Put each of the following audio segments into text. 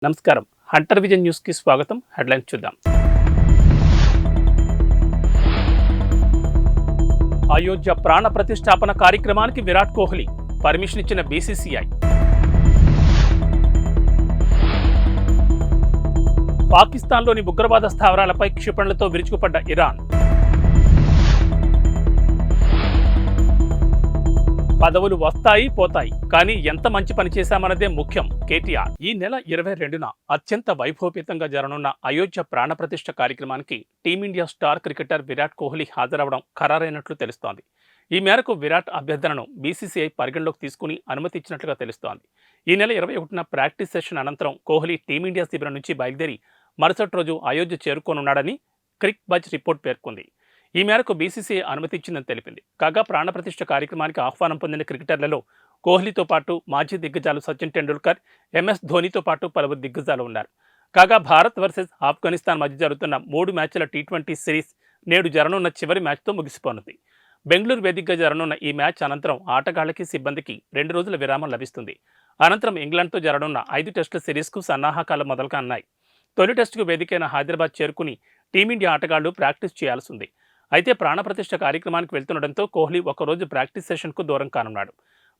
నమస్కారం. Hunter vision news కి స్వాగతం. హెడ్లైన్స్ చూద్దాం. అయోధ్య ప్రాణ ప్రతిష్టాపన కార్యక్రమానికి విరాట్ కోహ్లీ పర్మిషన్ ఇచ్చిన బీసీసీఐ. పాకిస్తాన్లోని ఉగ్రవాద స్థావరాలపై క్షిపణులతో విరుచుకుపడ్డ ఇరాన్. పదవులు వస్తాయి పోతాయి, కానీ ఎంత మంచి పని చేశామన్నదే ముఖ్యం కేటీఆర్. ఈ నెల 22న అత్యంత వైభవపేతంగా జరగనున్న అయోధ్య ప్రాణప్రతిష్ఠ కార్యక్రమానికి Team India star cricketer Virat Kohli హాజరవడం ఖరారైనట్లు తెలుస్తోంది. ఈ మేరకు విరాట్ అభ్యర్థనను బీసీసీఐ పరిగణలోకి తీసుకుని అనుమతి ఇచ్చినట్లుగా తెలుస్తోంది. ఈ నెల 21న ప్రాక్టీస్ సెషన్ అనంతరం కోహ్లీ టీమిండియా శిబిరం నుంచి బయలుదేరి మరుసటి రోజు అయోధ్య చేరుకోనున్నాడని క్రిక్ బజ్ రిపోర్ట్ పేర్కొంది. ఈ మేరకు బీసీసీఐ అనుమతి ఇచ్చిందని తెలిపింది. కాగా ప్రాణప్రతిష్ఠ కార్యక్రమానికి ఆహ్వానం పొందిన క్రికెటర్లలో కోహ్లీతో పాటు మాజీ దిగ్గజాలు సచిన్ టెండూల్కర్, ఎంఎస్ ధోనీతో పాటు పలువురు దిగ్గజాలు ఉన్నారు. కాగా భారత్ వర్సెస్ ఆఫ్ఘనిస్తాన్ మధ్య జరుగుతున్న 3 మ్యాచ్ల టీ20 సిరీస్ నేడు జరగనున్న చివరి మ్యాచ్తో ముగిసిపోనుంది. బెంగళూరు వేదికగా జరగనున్న ఈ మ్యాచ్ అనంతరం ఆటగాళ్లకి సిబ్బందికి 2 రోజుల విరామం లభిస్తుంది. అనంతరం ఇంగ్లాండ్తో జరగనున్న 5 టెస్టుల సిరీస్కు సన్నాహకాలు మొదలుకాన్నాయి. తొలి టెస్టుకు వేదికైన హైదరాబాద్ చేరుకుని టీమిండియా ఆటగాళ్లు ప్రాక్టీస్ చేయాల్సి ఉంది. అయితే ప్రాణప్రతిష్ఠ కార్యక్రమానికి వెళ్తుండటంతో కోహ్లీ ఒకరోజు ప్రాక్టీస్ సెషన్కు దూరం కానున్నాడు.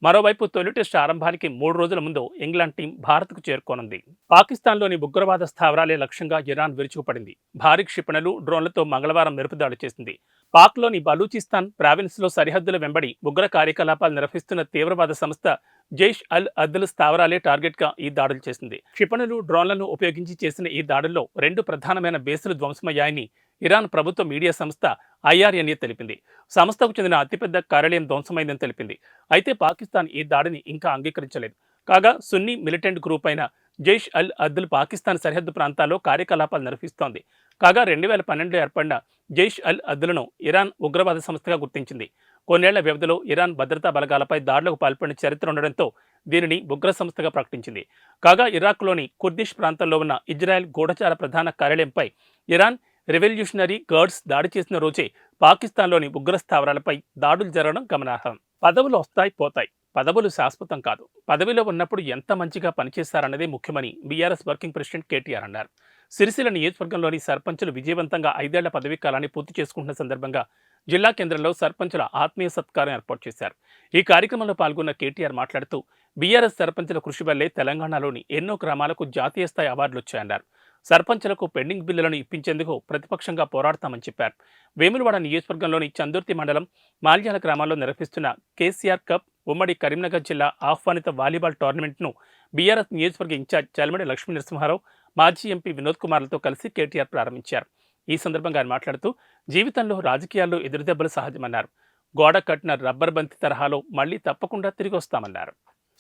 మరోవైపు తొలి టెస్టు ఆరంభానికి 3 రోజుల ముందు ఇంగ్లాండ్ టీం భారత్కు చేరుకోనుంది. పాకిస్తాన్లోని ఉగ్రవాద స్థావరాలే లక్ష్యంగా ఇరాన్ విరుచుకుపడింది. భారీ క్షిపణులు, డ్రోన్లతో మంగళవారం మెరుపుదాడి చేసింది. పాక్లోని బలూచిస్తాన్ ప్రావిన్స్లో సరిహద్దుల వెంబడి ఉగ్ర కార్యకలాపాలు నిర్వహిస్తున్న తీవ్రవాద సంస్థ జైష్ అల్ అద్ల్ స్థావరాలే టార్గెట్గా ఈ దాడులు చేసింది. క్షిపణులు, డ్రోన్లను ఉపయోగించి చేసిన ఈ దాడుల్లో 2 ప్రధానమైన బేసులు ధ్వంసమయ్యాయని ఇరాన్ ప్రభుత్వ మీడియా సంస్థ IRNA తెలిపింది. సంస్థకు చెందిన అతిపెద్ద కార్యాలయం ధ్వంసమైందని తెలిపింది. అయితే పాకిస్తాన్ ఈ దాడిని ఇంకా అంగీకరించలేదు. కాగా సున్నీ మిలిటెంట్ గ్రూప్ అయిన జైష్ అల్ అద్ల్ పాకిస్తాన్ సరిహద్దు ప్రాంతాల్లో కార్యకలాపాలు నిర్వహిస్తోంది. కాగా 2012లో ఏర్పడిన జైష్ అల్ అద్ల్ను ఇరాన్ ఉగ్రవాద సంస్థగా గుర్తించింది. కొన్నేళ్ల వ్యవధిలో ఇరాన్ భద్రతా బలగాలపై దాడులకు పాల్పడిన చరిత్ర ఉండడంతో దీనిని ఉగ్ర సంస్థగా ప్రకటించింది. కాగా ఇరాక్లోని కుర్దిష్ ప్రాంతంలో ఉన్న ఇజ్రాయెల్ గూఢచార ప్రధాన కార్యాలయంపై ఇరాన్ రెవల్యూషనరీ గార్డ్స్ దాడి చేసిన రోజే పాకిస్తాన్లోని ఉగ్ర స్థావరాలపై దాడులు జరగడం గమనార్హం. పదవులు వస్తాయి పోతాయి, పదవులు శాశ్వతం కాదు. పదవిలో ఉన్నప్పుడు ఎంత మంచిగా పనిచేశారన్నదే ముఖ్యమని బీఆర్ఎస్ వర్కింగ్ ప్రెసిడెంట్ కేటీఆర్ అన్నారు. సిరిసిల్ల నియోజకవర్గంలోని సర్పంచులు విజయవంతంగా 5 ఏళ్ల పదవీ కాలాన్ని పూర్తి చేసుకుంటున్న సందర్భంగా జిల్లా కేంద్రంలో సర్పంచుల ఆత్మీయ సత్కారం ఏర్పాటు చేశారు. ఈ కార్యక్రమంలో పాల్గొన్న కేటీఆర్ మాట్లాడుతూ బీఆర్ఎస్ సర్పంచుల కృషి వల్లే తెలంగాణలోని ఎన్నో గ్రామాలకు జాతీయ స్థాయి అవార్డులు వచ్చాయన్నారు. సర్పంచులకు పెండింగ్ బిల్లులను ఇప్పించేందుకు ప్రతిపక్షంగా పోరాడతామని చెప్పారు. వేములవాడ నియోజకవర్గంలోని చందుర్తి మండలం మాల్యాల గ్రామాల్లో నిర్వహిస్తున్న కేసీఆర్ కప్ ఉమ్మడి కరీంనగర్ జిల్లా ఆహ్వానిత వాలీబాల్ టోర్నమెంట్ను బీఆర్ఎస్ నియోజకవర్గ ఇన్ఛార్జ్ చలమడి లక్ష్మీ నరసింహారావు, మాజీ ఎంపీ వినోద్ కుమార్లతో కలిసి కేటీఆర్ ప్రారంభించారు. ఈ సందర్భంగా ఆయన మాట్లాడుతూ జీవితంలో రాజకీయాల్లో ఎదురుదెబ్బలు సహజమన్నారు. గోడ కట్టిన రబ్బర్ బంతి తరహాలో మళ్లీ తప్పకుండా తిరిగి వస్తామన్నారు.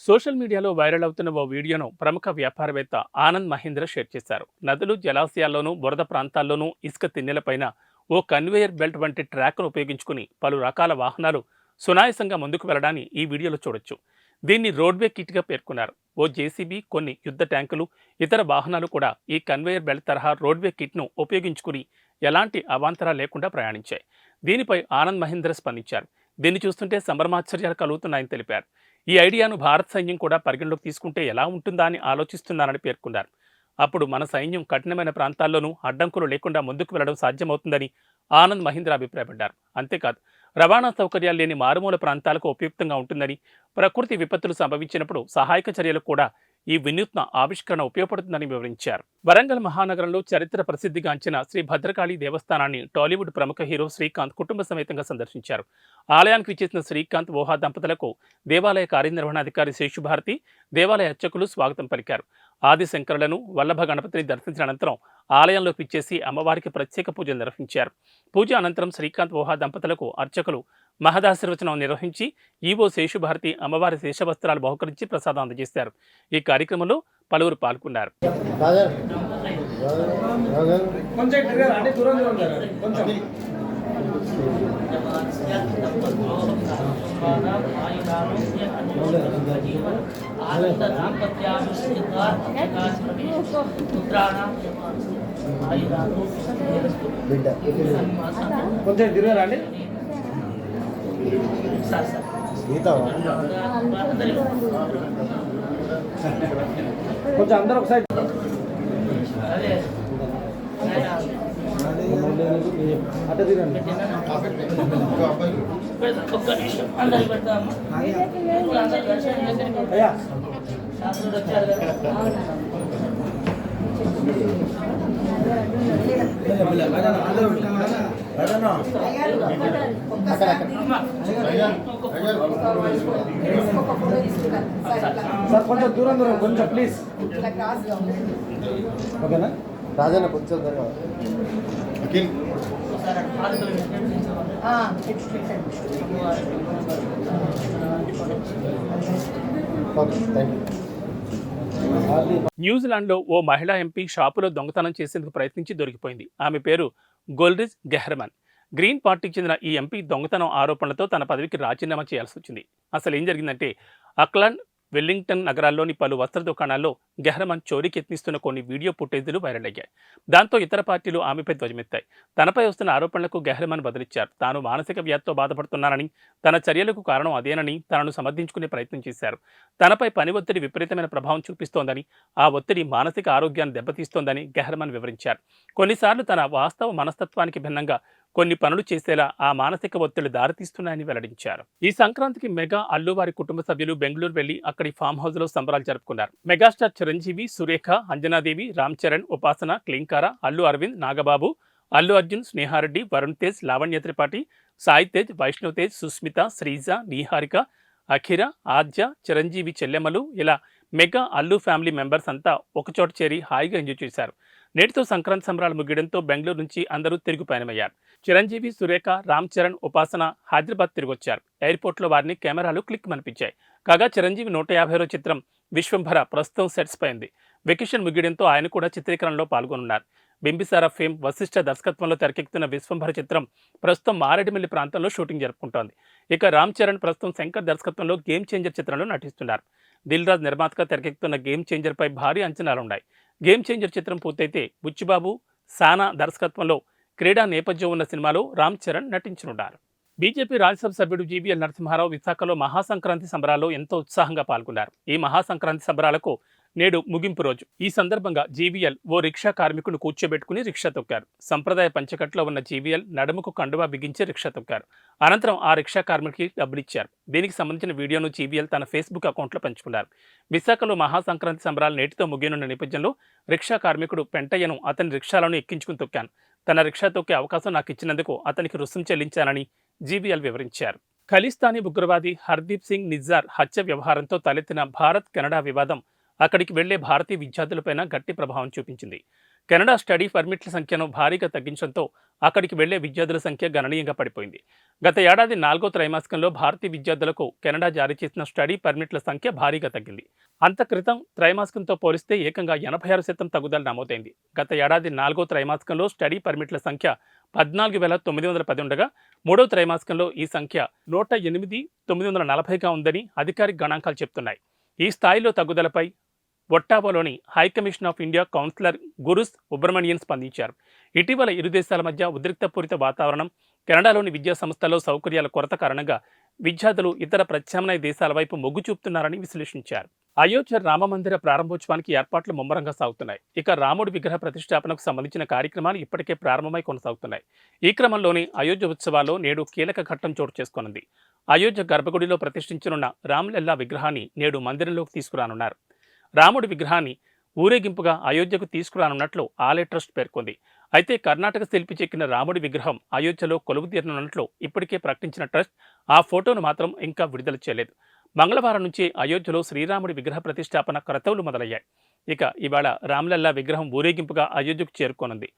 సోషల్ మీడియాలో వైరల్ అవుతున్న ఓ వీడియోను ప్రముఖ వ్యాపారవేత్త ఆనంద్ మహీంద్ర షేర్ చేశారు. నదులు, జలాశయాల్లోనూ బురద ప్రాంతాల్లోనూ ఇసుక తిన్నెలపైన ఓ కన్వేయర్ బెల్ట్ వంటి ట్రాక్ను ఉపయోగించుకుని పలు రకాల వాహనాలు సునాయాసంగా ముందుకు వెళ్లడాన్ని ఈ వీడియోలో చూడొచ్చు. దీన్ని రోడ్వే కిట్గా పేర్కొన్నారు. ఓ జేసీబీ, కొన్ని యుద్ధ ట్యాంకులు, ఇతర వాహనాలు కూడా ఈ కన్వేయర్ బెల్ట్ తరహా రోడ్వే కిట్ను ఉపయోగించుకుని ఎలాంటి అవాంతరాలు లేకుండా ప్రయాణించాయి. దీనిపై ఆనంద్ మహీంద్ర స్పందించారు. దీన్ని చూస్తుంటే సంభ్రమాశ్చర్యాలు కలుగుతున్నాయని తెలిపారు. ఈ ఐడియాను భారత సైన్యం కూడా పరిగణలోకి తీసుకుంటే ఎలా ఉంటుందా అని ఆలోచిస్తున్నారని పేర్కొన్నారు. అప్పుడు మన సైన్యం కఠినమైన ప్రాంతాల్లోనూ అడ్డంకులు లేకుండా ముందుకు వెళ్లడం సాధ్యమవుతుందని ఆనంద్ మహీంద్ర అభిప్రాయపడ్డారు. అంతేకాదు రవాణా సౌకర్యాలు లేని మారుమూల ప్రాంతాలకు ఉపయుక్తంగా ఉంటుందని, ప్రకృతి విపత్తులు సంభవించినప్పుడు సహాయక చర్యలకు కూడా ఈ వినూత్న ఆవిష్కరణ ఉపయోగపడుతుందని వివరించారు. వరంగల్ మహానగరంలో చరిత్ర ప్రసిద్ధిగాంచిన శ్రీ భద్రకాళి దేవస్థానాన్ని టాలీవుడ్ ప్రముఖ హీరో శ్రీకాంత్ కుటుంబ సమేతంగా సందర్శించారు. ఆలయానికి విచ్చేసిన శ్రీకాంత్, ఓహా దంపతులకు దేవాలయ కార్యనిర్వహణాధికారి శేషుభారతి, దేవాలయ అర్చకులు స్వాగతం పలికారు. ఆదిశంకరులను, వల్లభ గణపతిని దర్శించిన అనంతరం ఆలయంలోకి విచ్చేసి అమ్మవారికి ప్రత్యేక పూజలు నిర్వహించారు. పూజ అనంతరం శ్రీకాంత్, ఓహా దంపతులకు అర్చకులు మహదాశీర్వచనం నిర్వహించి ఈవో శేషుభారతి అమ్మవారి శేషవస్త్రాలు బహుకరించి ప్రసాదం అందజేశారు. ఈ కార్యక్రమంలో పలువురు పాల్గొన్నారు. కొంచెం తిరగరండి. కొంచెం అందరూ ఒకసారి అట్ట తిరండి. అయ్యా సార్ కొంచెం దూరం కొంచెం ప్లీజ్. ఓకేనా రాజన్న కొంచెం అఖిల్ న్యూజిలాండ్లో ఓ మహిళా ఎంపీ షాపులో దొంగతనం చేసేందుకు ప్రయత్నించి దొరికిపోయింది. ఆమె పేరు గోల్రిజ్ గెహ్రమన్. గ్రీన్ పార్టీకి చెందిన ఈ ఎంపీ దొంగతనం ఆరోపణలతో తన పదవికి రాజీనామా చేయాల్సి వచ్చింది. అసలు ఏం జరిగిందంటే అక్లాండ్, వెల్లింగ్టన్ నగరాల్లోని పలు వస్త్ర దుకాణాల్లో గెహ్రమన్ చోరీకి యత్నిస్తున్న కొన్ని వీడియో ఫుటేజీలు వైరల్ అయ్యాయి. దాంతో ఇతర పార్టీలు ఆమెపై ధ్వజమెత్తాయి. తనపై వస్తున్న ఆరోపణలకు గెహ్రమన్ బదులిచ్చారు. తాను మానసిక వ్యాధితో బాధపడుతున్నానని, తన చర్యలకు కారణం అదేనని తనను సమర్థించుకునే ప్రయత్నం చేశారు. తనపై పని ఒత్తిడి విపరీతమైన ప్రభావం చూపిస్తోందని, ఆ ఒత్తిడి మానసిక ఆరోగ్యాన్ని దెబ్బతీస్తోందని గెహ్రమన్ వివరించారు. కొన్నిసార్లు తన వాస్తవ మనస్తత్వానికి భిన్నంగా కొన్ని పనులు చేసేలా ఆ మానసిక ఒత్తిడి దారితీస్తున్నాయని వెల్లడించారు. ఈ సంక్రాంతికి మెగా అల్లు వారి కుటుంబ సభ్యులు బెంగళూరు వెళ్లి అక్కడి ఫామ్ హౌస్ లో సంబరాలు జరుపుకున్నారు. మెగాస్టార్ చిరంజీవి, సురేఖ, అంజనాదేవి, రామ్ చరణ్, ఉపాసన, క్లింకార, అల్లు అరవింద్, నాగబాబు, అల్లు అర్జున్, స్నేహారెడ్డి, వరుణ్ తేజ్, లావణ్య త్రిపాఠి, సాయి తేజ్, వైష్ణవ్ తేజ్, సుస్మిత, శ్రీజ, నీహారిక, అఖిర, ఆద్య, చిరంజీవి చెల్లెమ్మలు ఇలా మెగా అల్లు ఫ్యామిలీ మెంబర్స్ అంతా ఒకచోట చేరి హాయిగా ఎంజాయ్ చేశారు. నేటితో సంక్రాంతి సంబరాలు ముగియడంతో బెంగళూరు నుంచి అందరూ తిరుగు పయనమయ్యారు. చిరంజీవి, సురేఖ, రామ్ చరణ్, ఉపాసన హైదరాబాద్ తిరిగొచ్చారు. ఎయిర్పోర్ట్లో వారిని కెమెరాలు క్లిక్ మనిపించాయి. కాగా చిరంజీవి 150వ చిత్రం విశ్వంభర ప్రస్తుతం సెట్స్ పై ఉంది. వెకేషన్ ముగియడంతో ఆయన కూడా చిత్రీకరణలో పాల్గొనున్నారు. బింబిసార ఫేమ్ వశిష్ఠ దర్శకత్వంలో తెరకెక్కుతున్న విశ్వంభర చిత్రం ప్రస్తుతం మారేడుమిల్లి ప్రాంతంలో షూటింగ్ జరుపుకుంటోంది. ఇక రామ్ చరణ్ ప్రస్తుతం శంకర్ దర్శకత్వంలో గేమ్ చేంజర్ చిత్రంలో నటిస్తున్నారు. దిల్ రాజ్ నిర్మాతగా తెరకెక్కుతున్న గేమ్ చేంజర్ పై భారీ అంచనాలున్నాయి. గేమ్ చేంజర్ చిత్రం పూర్తయితే బుచ్చిబాబు, సానా దర్శకత్వంలో క్రీడా నేపథ్యం ఉన్న సినిమాలో రామ్ చరణ్ నటించనున్నారు. బీజేపీ రాజ్యసభ సభ్యుడు జీవీఎల్ నరసింహారావు విశాఖలో మహాసంక్రాంతి సంబరాల్లో ఎంతో ఉత్సాహంగా పాల్గొన్నారు. ఈ మహాసంక్రాంతి సంబరాలకు నేడు ముగింపు రోజు. ఈ సందర్భంగా జీవీఎల్ ఓ రిక్షా కార్మికును కూర్చోబెట్టుకుని రిక్షా తొక్కారు. సంప్రదాయ పంచకట్లో ఉన్న జీవీఎల్ నడుముకు కండువా బిగించి రిక్షా తొక్కారు. అనంతరం ఆ రిక్షా కార్మికుడికి డబ్బులిచ్చారు. దీనికి సంబంధించిన వీడియోను జీవీఎల్ తన ఫేస్బుక్ అకౌంట్లో పంచుకున్నారు. విశాఖలో మహాసంక్రాంతి సంబరాలు నేటితో ముగియనున్న నేపథ్యంలో రిక్షా కార్మికుడు పెంటయ్యను అతని రిక్షాలను ఎక్కించుకుని తొక్కాను. తన రిక్షా తొక్కే అవకాశం నాకు ఇచ్చినందుకు అతనికి రుసుం చెల్లించానని జీవీఎల్ వివరించారు. ఖలిస్తానీ ఉగ్రవాది హర్దీప్ సింగ్ నిజ్జార్ హత్య వ్యవహారంతో తలెత్తిన భారత్ కెనడా వివాదం అక్కడికి వెళ్లే భారతీయ విద్యార్థులపైన గట్టి ప్రభావం చూపించింది. కెనడా స్టడీ పర్మిట్ల సంఖ్యను భారీగా తగ్గించడంతో అక్కడికి వెళ్లే విద్యార్థుల సంఖ్య గణనీయంగా పడిపోయింది. గత ఏడాది 4వ త్రైమాసికంలో భారతీయ విద్యార్థులకు కెనడా జారీ చేసిన స్టడీ పర్మిట్ల సంఖ్య భారీగా తగ్గింది. అంత క్రితం త్రైమాసికంతో పోలిస్తే ఏకంగా 86% తగ్గుదల నమోదైంది. గత ఏడాది 4వ త్రైమాసికంలో స్టడీ పర్మిట్ల సంఖ్య 14,910 ఉండగా 3వ త్రైమాసికంలో ఈ సంఖ్య 108,940గా ఉందని అధికారిక గణాంకాలు చెప్తున్నాయి. ఈ స్థాయిలో తగ్గుదలపై ఒట్టావాలోని high commission of India counsellor Gurus Subramanian స్పందించారు. ఇటీవల ఇరు దేశాల మధ్య ఉద్రిక్తపూరిత వాతావరణం, కెనడాలోని విద్యా సంస్థల్లో సౌకర్యాల కొరత కారణంగా విద్యార్థులు ఇతర ప్రత్యామ్నాయ దేశాల వైపు మొగ్గు చూపుతున్నారని విశ్లేషించారు. అయోధ్య రామమందిర ప్రారంభోత్సవానికి ఏర్పాట్లు ముమ్మరంగా సాగుతున్నాయి. ఇక రాముడి విగ్రహ ప్రతిష్టాపనకు సంబంధించిన కార్యక్రమాలు ఇప్పటికే ప్రారంభమై కొనసాగుతున్నాయి. ఈ క్రమంలోనే అయోధ్య ఉత్సవాల్లో నేడు కీలక ఘట్టం చోటు చేసుకోనుంది. అయోధ్య గర్భగుడిలో ప్రతిష్ఠించనున్న రామ్లల్లా విగ్రహాన్ని నేడు మందిరంలోకి తీసుకురానున్నారు. రాముడి విగ్రహాన్ని ఊరేగింపుగా అయోధ్యకు తీసుకురానున్నట్లు ఆలయ ట్రస్ట్ పేర్కొంది. అయితే కర్ణాటక శిల్పి చెక్కిన రాముడి విగ్రహం అయోధ్యలో కొలువు తీరనున్నట్లు ఇప్పటికే ప్రకటించిన ట్రస్ట్ ఆ ఫోటోను మాత్రం ఇంకా విడుదల చేయలేదు. మంగళవారం నుంచి అయోధ్యలో శ్రీరాముడి విగ్రహ ప్రతిష్టాపన క్రతువులు మొదలయ్యాయి. ఇక ఇవాళ రామ్లల్లా విగ్రహం ఊరేగింపుగా అయోధ్యకు చేరుకోనుంది.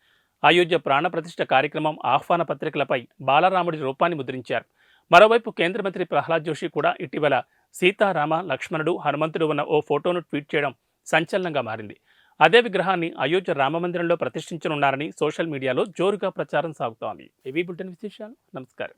అయోధ్య ప్రాణప్రతిష్ఠ కార్యక్రమం ఆహ్వాన పత్రికలపై బాలరాముడి రూపాన్ని ముద్రించారు. మరోవైపు కేంద్ర మంత్రి ప్రహ్లాద్ జోషి కూడా ఇటీవల సీతారామ, లక్ష్మణుడు, హనుమంతుడు ఉన్న ఓ ఫోటోను ట్వీట్ చేయడం సంచలనంగా మారింది. అదే విగ్రహాన్ని అయోధ్య రామమందిరంలో ప్రతిష్ఠించనున్నారని సోషల్ మీడియాలో జోరుగా ప్రచారం సాగుతోంది. ఏవీ బులెటిన్ విశేషాలు. నమస్కారం.